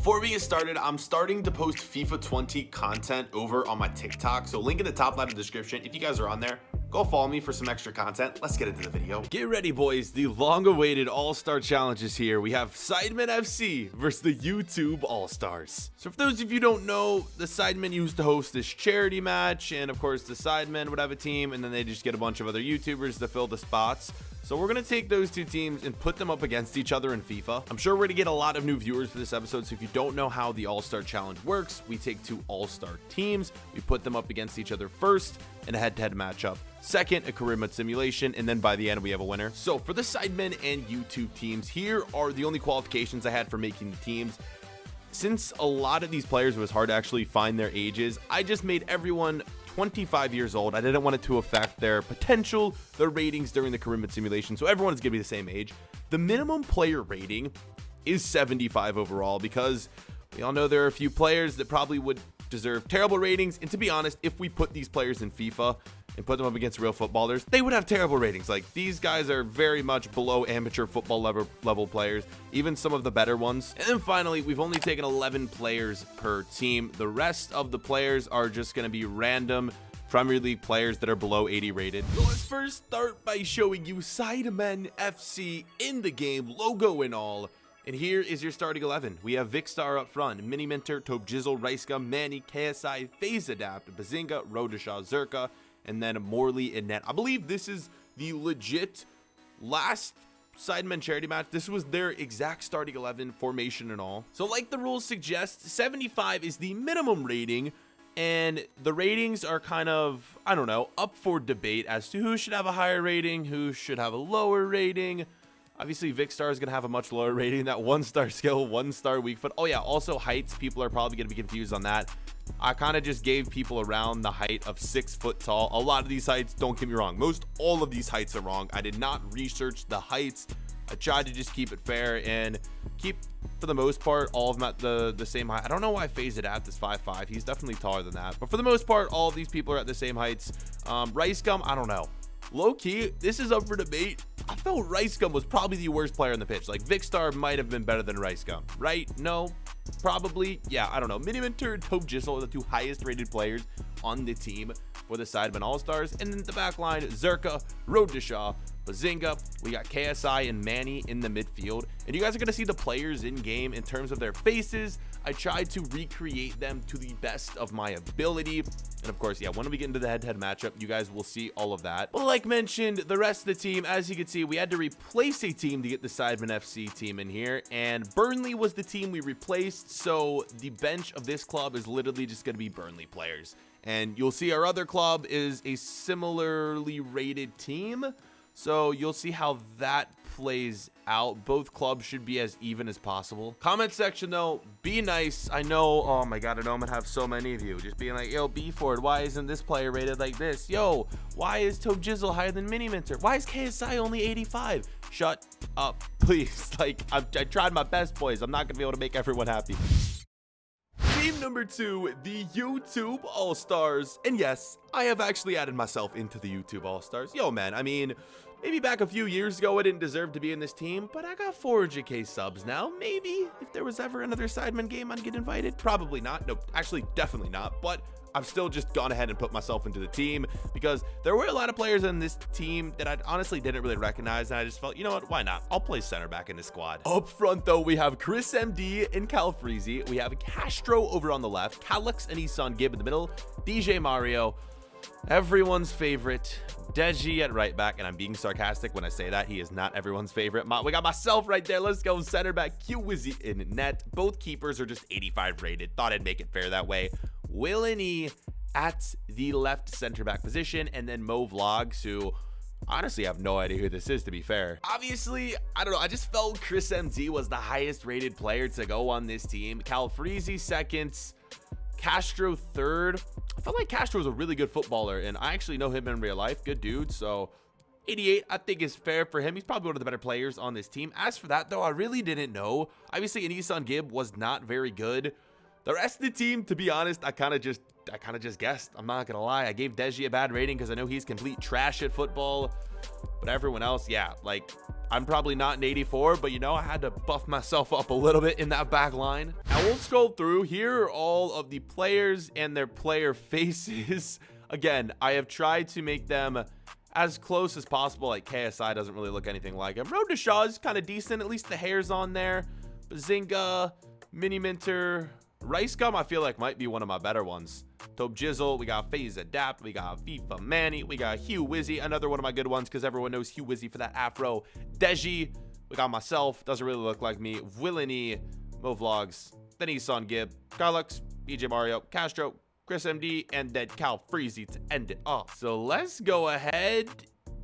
Before we get started, I'm starting to post FIFA 20 content over on my TikTok, so link in the top left of the description. If you guys are on there, go follow me for some extra content. Let's get into the video. Get ready, boys. The long-awaited All-Star Challenge is here. We have Sidemen FC versus the YouTube All-Stars. So for those of you who don't know, the Sidemen used to host this charity match, and of course the Sidemen would have a team, and then they just get a bunch of other YouTubers to fill the spots. So we're going to take those two teams and put them up against each other in FIFA. I'm sure we're going to get a lot of new viewers for this episode, so if you don't know how the All-Star Challenge works, we take two All-Star teams, we put them up against each other first in a head-to-head matchup. Second, a career mode simulation, and then by the end we have a winner. So for the Sidemen and YouTube teams, here are the only qualifications I had for making the teams. Since a lot of these players, it was hard to actually find their ages, I just made everyone 25 years old. I didn't want it to affect their potential, their ratings during the career mode simulation, so everyone's gonna be the same age. The minimum player rating is 75 overall, because we all know there are a few players that probably would deserve terrible ratings, and to be honest, if we put these players in FIFA and put them up against real footballers, they would have terrible ratings. Like, these guys are very much below amateur football level players, even some of the better ones. And then finally, we've only taken 11 players per team. The rest of the players are just going to be random Premier League players that are below 80 rated. So let's first start by showing you Sidemen FC in the game, logo and all. And here is your starting 11. We have Vicstar up front, Mini Minter, Tobjizzle, Reiska, Manny, KSI, Phase Adapt, Bazinga, Rodisha, Zerka, and then Morley and Net. I believe this is the legit last Sidemen charity match. This was their exact starting 11 formation and all. So like the rules suggest, 75 is the minimum rating, and the ratings are kind of, I don't know, up for debate as to who should have a higher rating, who should have a lower rating. Obviously, Vicstar is going to have a much lower rating. That 1-star skill, 1-star weak foot. Oh yeah, also heights. People are probably going to be confused on that. I kind of just gave people around the height of 6 foot tall. A lot of these heights, don't get me wrong, most all of these heights are wrong. I did not research the heights. I tried to just keep it fair and keep, for the most part, all of them at the same height. I don't know why Phase Adapt is 5'5". He's definitely taller than that. But for the most part, all of these people are at the same heights. Ricegum, I don't know. Low-key, this is up for debate. I felt Ricegum was probably the worst player on the pitch. Like, Vicstar might have been better than Ricegum, right? No? Probably. Yeah, I don't know. Miniminter and Tobjizzle are the two highest rated players on the team for the Sidemen All-Stars. And then the back line, Zerka, Rodisha, Bazinga. We got KSI and Manny in the midfield. And you guys are going to see the players in game in terms of their faces. I tried to recreate them to the best of my ability. And of course, yeah, when we get into the head-to-head matchup, you guys will see all of that. But like mentioned, the rest of the team, as you can see, we had to replace a team to get the Sidemen FC team in here. And Burnley was the team we replaced. So the bench of this club is literally just going to be Burnley players. And you'll see our other club is a similarly rated team. So you'll see how that plays out. Both clubs should be as even as possible. Comment section though, be nice. I know, oh my god, I know I'm gonna have so many of you just being like, yo, B-Ford, why isn't this player rated like this? Yo, why is Tobjizzle higher than Mini Minter? Why is KSI only 85? Shut up, please. Like, I tried my best, boys. I'm not gonna be able to make everyone happy. Team number 2, the YouTube All-Stars. And yes, I have actually added myself into the YouTube All-Stars. Yo, man, I mean, maybe back a few years ago, I didn't deserve to be in this team, but I got 400k subs now. Maybe if there was ever another Sidemen game, I'd get invited. Probably not. No, actually, definitely not. But I've still just gone ahead and put myself into the team because there were a lot of players in this team that I honestly didn't really recognize, and I just felt, you know what, why not? I'll play center back in this squad. Up front, though, we have Chris MD and Calfreezy. We have Castro over on the left, Calix and Isan Gibb in the middle, DJ Mario, everyone's favorite, Deji at right back, and I'm being sarcastic when I say that. He is not everyone's favorite. We got myself right there. Let's go center back, Q-Wizzy in net. Both keepers are just 85 rated. Thought I'd make it fair that way. Will and E at the left center back position, and then Mo Vlogs, who honestly have no idea who this is, to be fair. Obviously, I don't know, I just felt Chris MD was the highest rated player to go on this team. Calfreezy second, Castro third. I felt like Castro was a really good footballer, and I actually know him in real life. Good dude. So 88, I think, is fair for him. He's probably one of the better players on this team. As for that, though, I really didn't know. Obviously, Anisan Gibb was not very good. The rest of the team, to be honest, I kind of just guessed. I'm not gonna lie. I gave Deji a bad rating because I know he's complete trash at football. But everyone else, yeah, like, I'm probably not an 84, but you know, I had to buff myself up a little bit in that back line. Now we'll scroll through. Here are all of the players and their player faces. Again, I have tried to make them as close as possible. Like KSI doesn't really look anything like him. Road to Shaw is kind of decent. At least the hair's on there. Bazinga, Mini Minter, Rice Gum, I feel like might be one of my better ones. Tobe Jizzle, we got FaZe Adapt, we got FIFA Manny, we got Hugh Wizzy, another one of my good ones because everyone knows Hugh Wizzy for that afro. Deji, we got myself, doesn't really look like me. Willany, Mo Vlogs, the Nissan Gib, Carlux, BJ Mario, Castro, Chris MD, and then Cal Freezy to end it off. So let's go ahead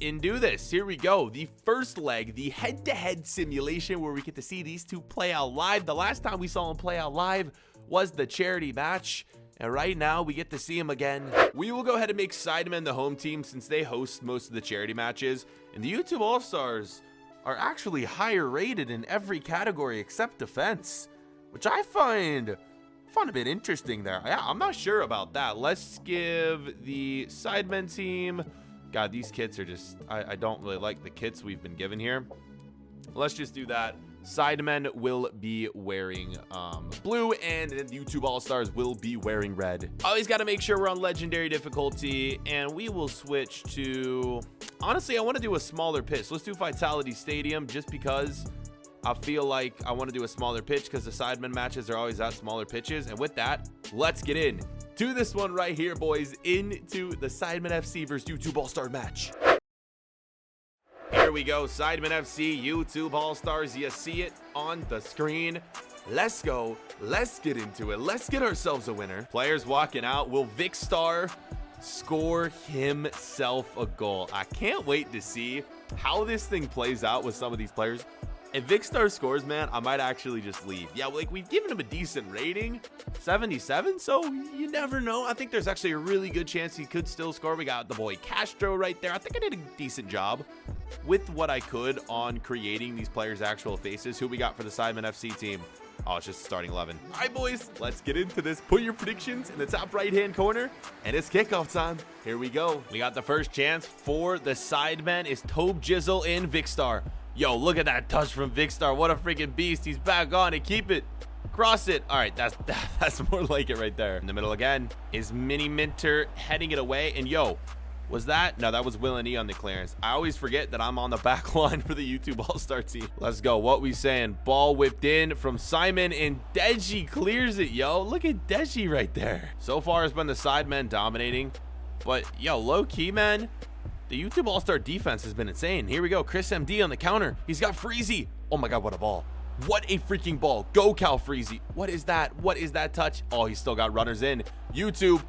and do this. Here we go. The first leg, the head-to-head simulation where we get to see these two play out live. The last time we saw them play out live was the charity match. And right now, we get to see him again. We will go ahead and make Sidemen the home team since they host most of the charity matches. And the YouTube All-Stars are actually higher rated in every category except defense, which I find a bit interesting there. Yeah, I'm not sure about that. Let's give the Sidemen team. God, these kits are just, I don't really like the kits we've been given here. Let's just do that. Sidemen will be wearing blue, and the YouTube All-Stars will be wearing red. Always got to make sure we're on legendary difficulty, and we will switch to, honestly, I want to do a smaller pitch. Let's do Vitality Stadium just because I feel like I want to do a smaller pitch because the Sidemen matches are always at smaller pitches. And with that, let's get in to this one right here, boys, into the Sidemen FC versus YouTube All-Star match. Here we go, Sidemen FC, YouTube All-Stars. You see it on the screen. Let's go. Let's get into it. Let's get ourselves a winner. Players walking out. Will Vicstar score himself a goal? I can't wait to see how this thing plays out with some of these players. If Vicstar scores, man, I might actually just leave. Yeah, like, we've given him a decent rating, 77, so you never know. I think there's actually a really good chance he could still score. We got the boy Castro right there. I think I did a decent job with what I could on creating these players' actual faces. Who we got for the Sidemen FC team? Oh, it's just starting 11. All right, boys, let's get into this. Put your predictions in the top right-hand corner, and it's kickoff time. Here we go. We got the first chance for the Sidemen. Is Tobe Jizzle and Vicstar. Yo, look at that touch from Vicstar. What a freaking beast. He's back on it. Keep it. Cross it. All right, that's more like it right there. In the middle again is Mini Minter heading it away. And yo, was that? No, that was Willany on the clearance. I always forget that I'm on the back line for the YouTube All-Star team. Let's go. What we saying? Ball whipped in from Simon, and Deji clears it, yo. Look at Deji right there. So far, it's been the Sidemen dominating. But yo, low-key, man, the YouTube All-Star defense has been insane. Here we go. Chris MD on the counter. He's got Freezy. Oh my God, what a ball. What a freaking ball. Go Cal Freezy. What is that? What is that touch? Oh, he's still got runners in. YouTube.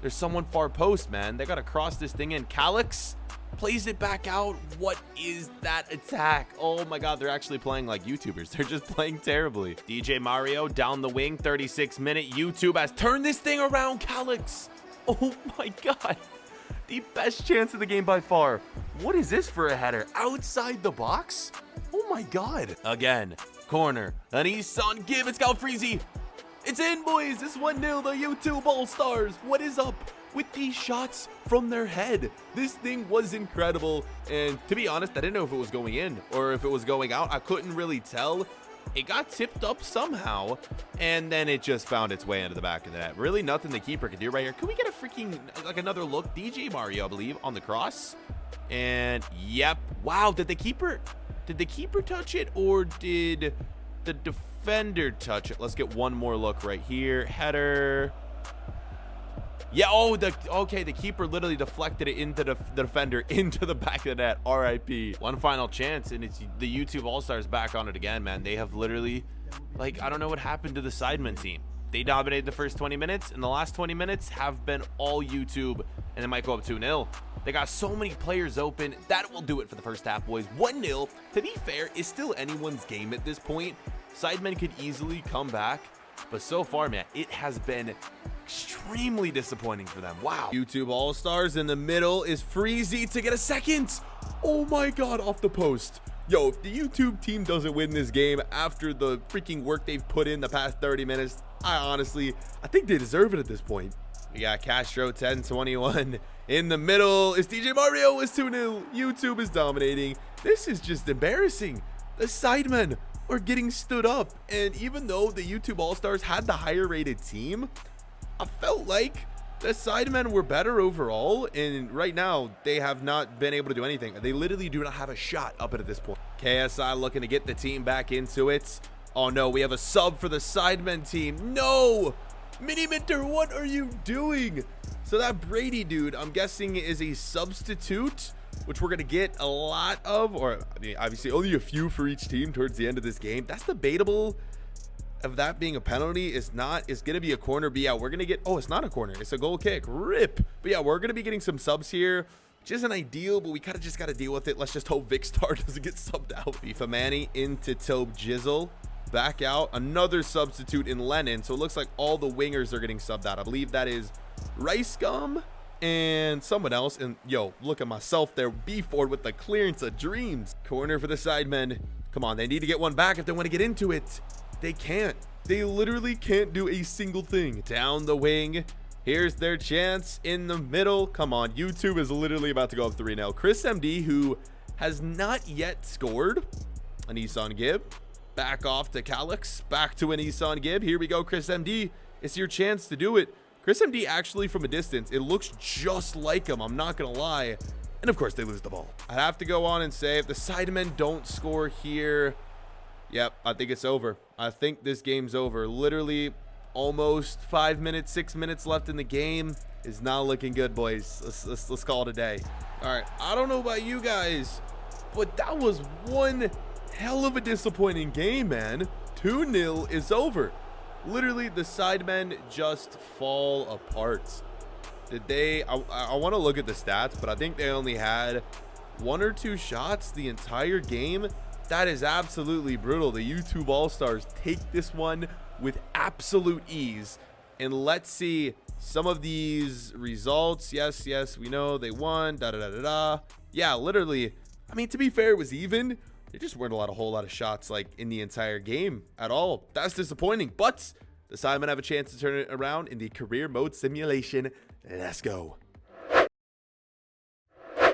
There's someone far post, man. They got to cross this thing in. Calix plays it back out. What is that attack? Oh my God, they're actually playing like YouTubers. They're just playing terribly. DJ Mario down the wing. 36-minute. YouTube has turned this thing around. Calix. Oh my God. The best chance of the game by far. What is this for a header? Outside the box? Oh my God. Again, corner. An Nissan Gib. It's Cal Freezy. It's in, boys. It's 1-0. The YouTube All-Stars. What is up with these shots from their head? This thing was incredible. And to be honest, I didn't know if it was going in or if it was going out. I couldn't really tell. It got tipped up somehow, and then it just found its way into the back of the net. Really nothing the keeper could do right here. Can we get a freaking, like, another look? DJ Mario, I believe, on the cross. And, yep. Wow, did the keeper touch it, or did the defender touch it? Let's get one more look right here. Header. Yeah, oh, okay, the keeper literally deflected it into the defender, into the back of the net. RIP. One final chance, and it's the YouTube All-Stars back on it again, man. They have literally, like, I don't know what happened to the Sidemen team. They dominated the first 20 minutes, and the last 20 minutes have been all YouTube, and it might go up 2-0. They got so many players open. That will do it for the first half, boys. 1-0, to be fair, is still anyone's game at this point. Sidemen could easily come back, but so far, man, it has been extremely disappointing for them. Wow. YouTube All-Stars in the middle is Freezy to get a second. Oh my God, off the post. Yo, if the YouTube team doesn't win this game after the freaking work they've put in the past 30 minutes, I think they deserve it at this point. We got Castro 10-21 in the middle. It's DJ Mario. It's 2-0. YouTube is dominating. This is just embarrassing. The Sidemen are getting stood up. And even though the YouTube All-Stars had the higher rated team, I felt like the Sidemen were better overall. And right now, they have not been able to do anything. They literally do not have a shot up at this point. KSI looking to get the team back into it. Oh no, we have a sub for the Sidemen team. No! Mini Minter, what are you doing? So that Brady dude, I'm guessing, is a substitute, which we're going to get a lot of, or I mean, obviously only a few for each team towards the end of this game. That's debatable of that being a penalty. It's not. It's going to be a corner. But yeah, we're going to get, oh, it's not a corner. It's a goal kick. Rip. But yeah, we're going to be getting some subs here, which isn't ideal, but we kind of just got to deal with it. Let's just hope Vic Star doesn't get subbed out. FIFA Manny into Tobe Jizzle. Back out, another substitute in Lennon. So it looks like all the wingers are getting subbed out. I believe that is Rice Gum and someone else. And yo, look at myself there. B-Ford with the clearance of dreams. Corner for the Sidemen. Come on, they need to get one back if they want to get into it. They can't. They literally can't do a single thing. Down the wing. Here's their chance in the middle. Come on, YouTube is literally about to go up 3-0. Chris MD, who has not yet scored. A Nissan Gibb. Back off to Calix, back to an Nissan Gibb. Here we go, Chris MD. It's your chance to do it. Chris MD actually from a distance, it looks just like him. I'm not going to lie. And of course, they lose the ball. I have to go on and say if the Sidemen don't score here, yep, I think it's over. I think this game's over. Literally almost 5 minutes, 6 minutes left in the game. Is not looking good, boys. Let's call it a day. All right, I don't know about you guys, but that was one hell of a disappointing game, man. 2-0 is over. Literally, the Sidemen just fall apart. Did they? I want to look at the stats, but I think they only had 1 or 2 shots the entire game. That is absolutely brutal. The YouTube All-Stars take this one with absolute ease. And let's see some of these results. Yes, we know they won. Yeah, literally. I mean, to be fair, it was even. There just weren't a whole lot of shots like in the entire game at all. That's disappointing, but the Sidemen have a chance to turn it around in the career mode simulation. Let's go.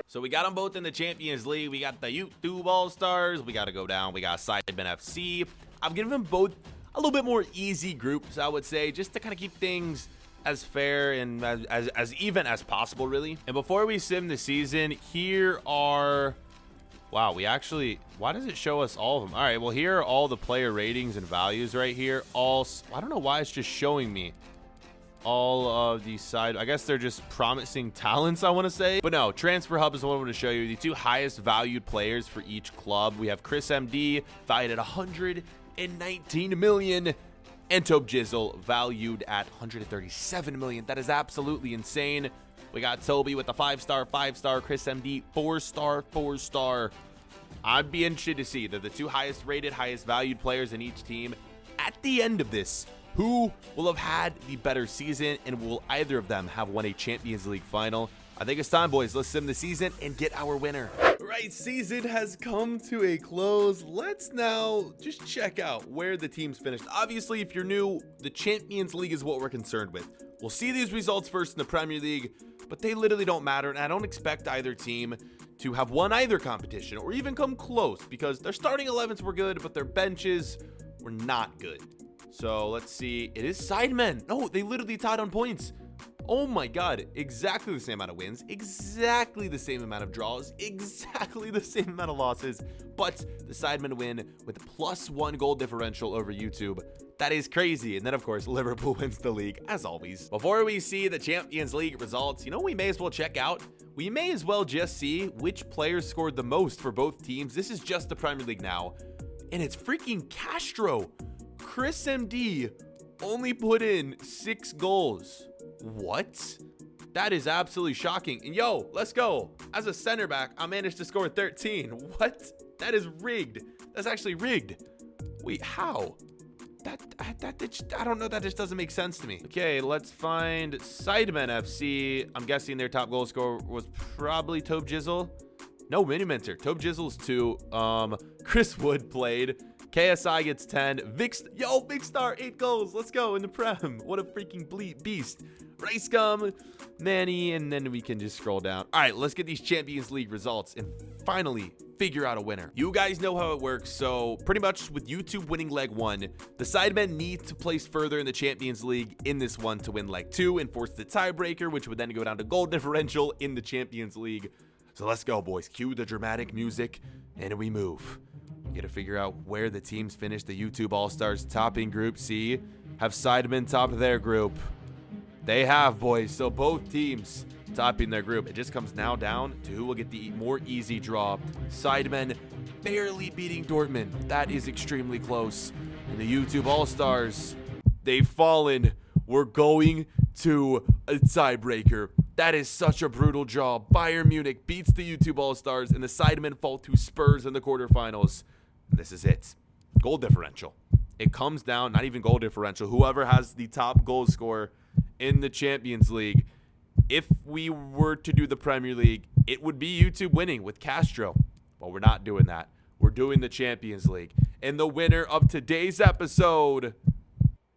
So we got them both in the Champions League. We got the YouTube All-Stars. We got to go down. We got Sidemen FC. I've given them both a little bit more easy groups, I would say, just to kind of keep things as fair and as even as possible, really. And before we sim the season, here are... Wow, we actually, why does it show us all of them? All right, well, here are all the player ratings and values right here. I don't know why it's just showing me all of these side. I guess they're just promising talents, I want to say. But no, Transfer Hub is what I want to show you. The 2 highest valued players for each club. We have Chris MD, valued at 119 million. And Tobe Jizzle, valued at 137 million. That is absolutely insane. We got Toby with the 5-star, 5-star, Chris MD, 4-star, 4-star. I'd be interested to see. They're the 2 highest rated, highest valued players in each team. At the end of this, who will have had the better season, and will either of them have won a Champions League final? I think it's time, boys. Let's sim the season and get our winner. Right, season has come to a close. Let's now just check out where the teams finished. Obviously, if you're new, the Champions League is what we're concerned with. We'll see these results first in the Premier League, but they literally don't matter, and I don't expect either team to have won either competition or even come close, because their starting 11s were good, but their benches were not good. So let's see. It is Sidemen. No, they literally tied on points. Oh my god, exactly the same amount of wins, exactly the same amount of draws, exactly the same amount of losses, but the Sidemen win with +1 goal differential over YouTube. That is crazy. And then, of course, Liverpool wins the league, as always. Before we see the Champions League results, you know what we may as well check out? We may as well just see which players scored the most for both teams. This is just the Premier League now, and it's freaking Castro. Chris MD only put in 6 goals. What? That is absolutely shocking. And yo, let's go. As a center back, I managed to score 13. What? That is rigged. That's actually rigged. Wait, how? I don't know. That just doesn't make sense to me. Okay, let's find Sidemen FC. I'm guessing their top goal scorer was probably Tobe Jizzle. No, Mini Mentor. Tobe Jizzle's 2. Chris Wood played. KSI gets 10. Big Star, 8 goals. Let's go in the Prem. What a freaking beast. Rice Gum, Manny, and then we can just scroll down. All right, let's get these Champions League results and finally figure out a winner. You guys know how it works. So pretty much with YouTube winning leg 1, the Sidemen need to place further in the Champions League in this one to win leg 2 and force the tiebreaker, which would then go down to goal differential in the Champions League. So let's go, boys. Cue the dramatic music and we move. We gotta figure out where the teams finished. The YouTube All-Stars topping Group C. Have Sidemen topped their group? They have, boys. So both teams topping their group. It just comes now down to who will get the more easy draw. Sidemen barely beating Dortmund. That is extremely close. And the YouTube All-Stars, they've fallen. We're going to a tiebreaker. That is such a brutal draw. Bayern Munich beats the YouTube All-Stars, and the Sidemen fall to Spurs in the quarterfinals. This is it. Goal differential. It comes down, not even goal differential. Whoever has the top goal scorer in the Champions League. If we were to do the Premier League, it would be YouTube winning with Castro. But we're not doing that. We're doing the Champions League. And the winner of today's episode,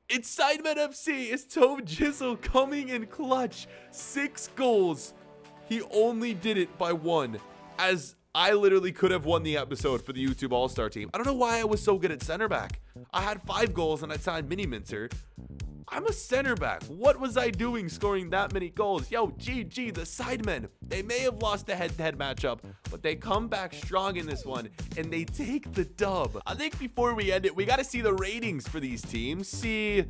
it's Sidemen FC. It's Tove Jizzle coming in clutch. 6 goals. He only did it by 1. As I literally could have won the episode for the YouTube All-Star team. I don't know why I was so good at center back. I had 5 goals and I signed Mini Minter. I'm a center back. What was I doing scoring that many goals? Yo, GG, the Sidemen. They may have lost the head-to-head matchup, but they come back strong in this one, and they take the dub. I think before we end it, we got to see the ratings for these teams. See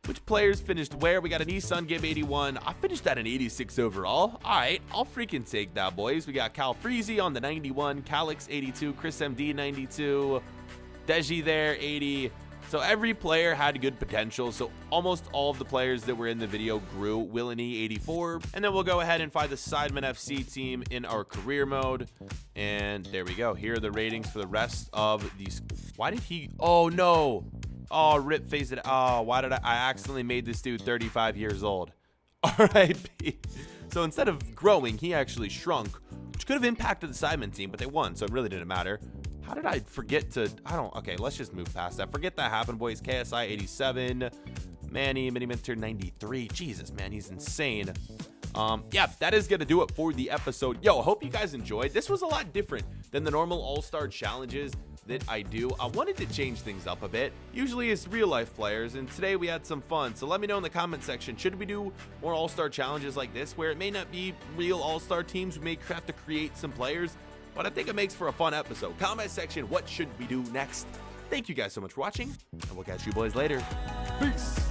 which players finished where. We got an Nissan Gib 81. I finished at an 86 overall. All right, I'll freaking take that, boys. We got Cal Freezy on the 91, Calix 82, Chris MD 92, Deji there 80. So every player had good potential. So almost all of the players that were in the video grew. Willany 84. And then we'll go ahead and find the Sidemen FC team in our career mode. And there we go. Here are the ratings for the rest of these. Why did he? Oh, no. Oh, rip face it. Oh, why did I accidentally made this dude 35 years old? R.I.P. So instead of growing, he actually shrunk, which could have impacted the Sidemen team, but they won. So it really didn't matter. How did I forget to, okay, let's just move past that. Forget that happened, boys. KSI 87, Manny, Mini Minter 93. Jesus, man, he's insane. Yeah, that is going to do it for the episode. Yo, I hope you guys enjoyed. This was a lot different than the normal All-Star challenges that I do. I wanted to change things up a bit. Usually it's real life players, and today we had some fun. So let me know in the comment section, should we do more All-Star challenges like this, where it may not be real All-Star teams? We may have to create some players, but I think it makes for a fun episode. Comment section, what should we do next? Thank you guys so much for watching, and we'll catch you boys later. Peace.